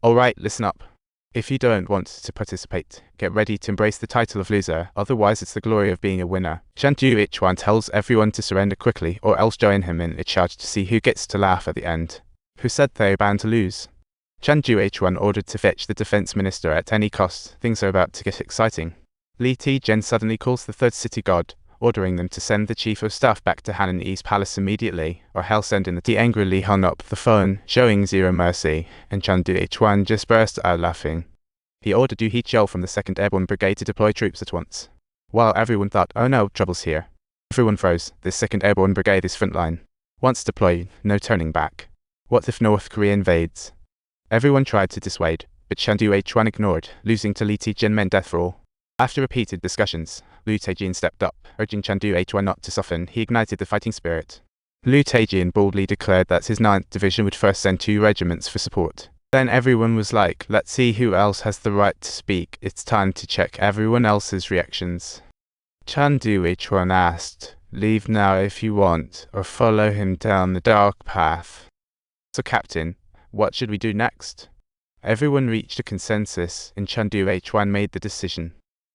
Alright, listen up. If you don't want to participate, get ready to embrace the title of loser, otherwise it's the glory of being a winner. Chan Du-ichuan tells everyone to surrender quickly or else join him in a charge to see who gets to laugh at the end. Who said they're bound to lose? Chan Du-ichuan ordered to fetch the defense minister at any cost. Things are about to get exciting. Li Ti-jen suddenly calls the third city god, ordering them to send the chief of staff back to Hanan East Palace immediately, or hell send in the He angrily hung up the phone, showing zero mercy, and Chan Du-ichuan just burst out laughing. He ordered Du He-cheol from the 2nd Airborne Brigade to deploy troops at once. While everyone thought, oh no, trouble's here. Everyone froze. The 2nd Airborne Brigade is frontline. Once deployed, no turning back. What if North Korea invades? Everyone tried to dissuade, but Chan Du-ichuan ignored, losing to Li Ti-jen meant death for all. After repeated discussions, Liu Taijin stepped up, urging Chan Du-ichuan not to soften. He ignited the fighting spirit. Liu Taijin boldly declared that his 9th Division would first send 2 regiments for support. Then everyone was like, let's see who else has the right to speak. It's time to check everyone else's reactions. Chan Du-ichuan asked, leave now if you want, or follow him down the dark path. So Captain, what should we do next? Everyone reached a consensus, and Chan Du-ichuan made the decision.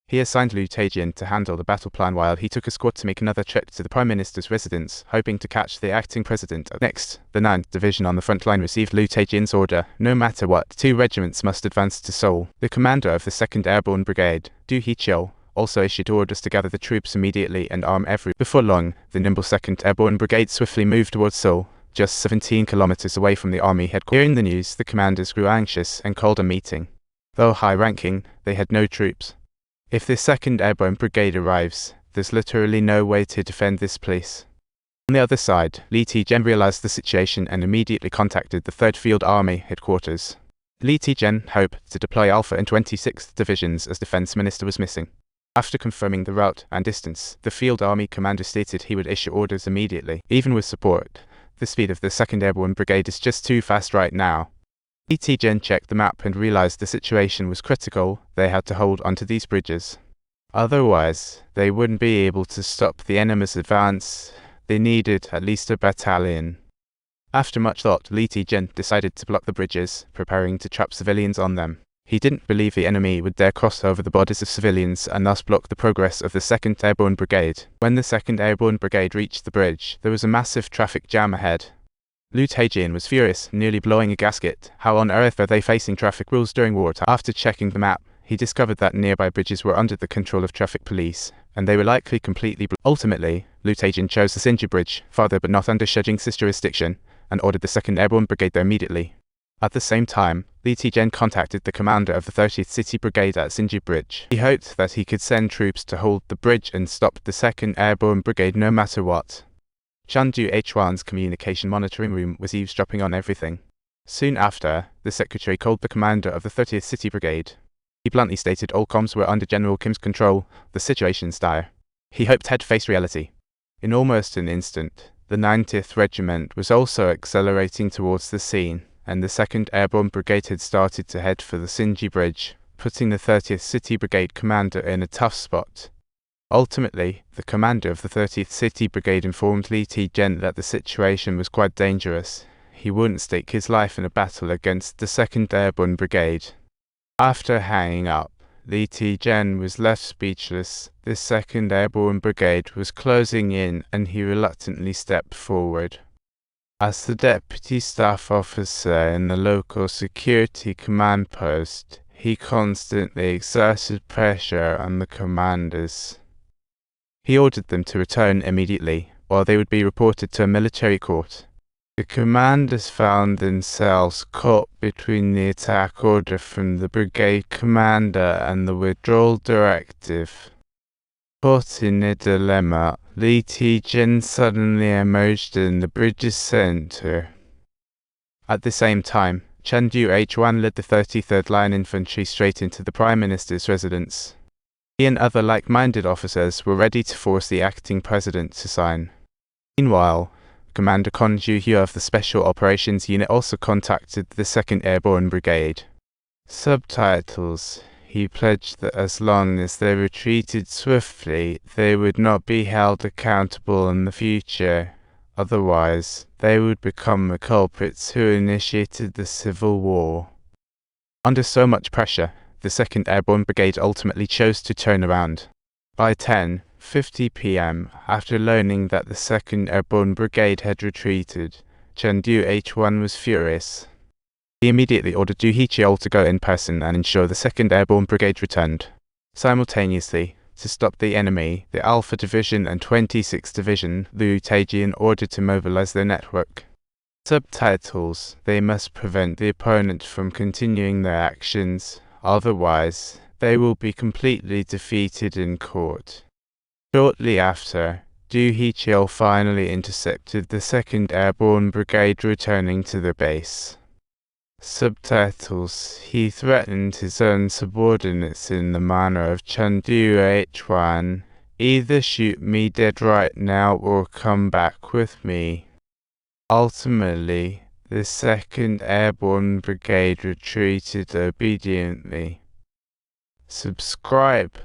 He assigned Liu Taijin to handle the battle plan while he took a squad to make another trip to the Prime Minister's residence, hoping to catch the acting president. Next, the 9th Division on the front line received Liu Taijin's order. No matter what, 2 regiments must advance to Seoul. The commander of the 2nd Airborne Brigade, Du He-cheol, also issued orders to gather the troops immediately and arm every. Before long, the nimble 2nd Airborne Brigade swiftly moved towards Seoul, just 17 kilometers away from the army headquarters. Hearing the news, the commanders grew anxious and called a meeting. Though high-ranking, they had no troops. If the 2nd Airborne Brigade arrives, there's literally no way to defend this place. On the other side, Li Ti-jen realized the situation and immediately contacted the 3rd Field Army headquarters. Li Ti-jen hoped to deploy Alpha and 26th Divisions as defense minister was missing. After confirming the route and distance, the Field Army commander stated he would issue orders immediately. Even with support, the speed of the 2nd Airborne Brigade is just too fast right now. Li Ti-jen checked the map and realized the situation was critical. They had to hold onto these bridges. Otherwise, they wouldn't be able to stop the enemy's advance. They needed at least a battalion. After much thought, Li Ti-jen decided to block the bridges, preparing to trap civilians on them. He didn't believe the enemy would dare cross over the bodies of civilians and thus block the progress of the 2nd Airborne Brigade. When the 2nd Airborne Brigade reached the bridge, there was a massive traffic jam ahead. Liu Taijin was furious, nearly blowing a gasket. How on earth are they facing traffic rules during wartime? After checking the map, he discovered that nearby bridges were under the control of traffic police, and they were likely completely blocked. Ultimately, Liu Taijin chose the Sinju Bridge, farther but not under Shejing's jurisdiction, and ordered the 2nd Airborne Brigade there immediately. At the same time, Li Ti-jen contacted the commander of the 30th City Brigade at Sinju Bridge. He hoped that he could send troops to hold the bridge and stop the 2nd Airborne Brigade no matter what. Chan Du-ichuan's communication monitoring room was eavesdropping on everything. Soon after, the secretary called the commander of the 30th City Brigade. He bluntly stated all comms were under General Kim's control. The situation's dire. He hoped he'd face reality. In almost an instant, the 90th Regiment was also accelerating towards the scene, and the 2nd Airborne Brigade had started to head for the Sinji Bridge, putting the 30th City Brigade commander in a tough spot. Ultimately, the commander of the 30th City Brigade informed Li Ti-jen that the situation was quite dangerous. He wouldn't stake his life in a battle against the 2nd Airborne Brigade. After hanging up, Li Ti-jen was left speechless. The 2nd Airborne Brigade was closing in, and he reluctantly stepped forward. As the deputy staff officer in the local security command post, he constantly exerted pressure on the commanders. He ordered them to return immediately, or they would be reported to a military court. The commanders found themselves caught between the attack order from the brigade commander and the withdrawal directive. Caught in a dilemma, Li Ti-jen suddenly emerged in the bridge's center. At the same time, Chan Du-ichuan led the 33rd Line Infantry straight into the Prime Minister's residence. He and other like-minded officers were ready to force the acting president to sign. Meanwhile, Commander Kon Ju-hyo of the Special Operations Unit also contacted the 2nd Airborne Brigade. Subtitles. He pledged that as long as they retreated swiftly, they would not be held accountable in the future. Otherwise, they would become the culprits who initiated the civil war. Under so much pressure, the 2nd Airborne Brigade ultimately chose to turn around. By 10:50 p.m., after learning that the 2nd Airborne Brigade had retreated, Chengdu H1 was furious. He immediately ordered Du Hecheol to go in person and ensure the 2nd Airborne Brigade returned. Simultaneously, to stop the enemy, the Alpha Division and 26th Division, Liu Taijian, ordered to mobilize their network. Subtitles: They must prevent the opponent from continuing their actions, otherwise they will be completely defeated in court. Shortly after, Du Hecheol finally intercepted the 2nd Airborne Brigade returning to the base. Subtitles: He threatened his own subordinates in the manner of Chengdu H1, either shoot me dead right now or come back with me. Ultimately, the 2nd Airborne Brigade retreated obediently. Subscribe.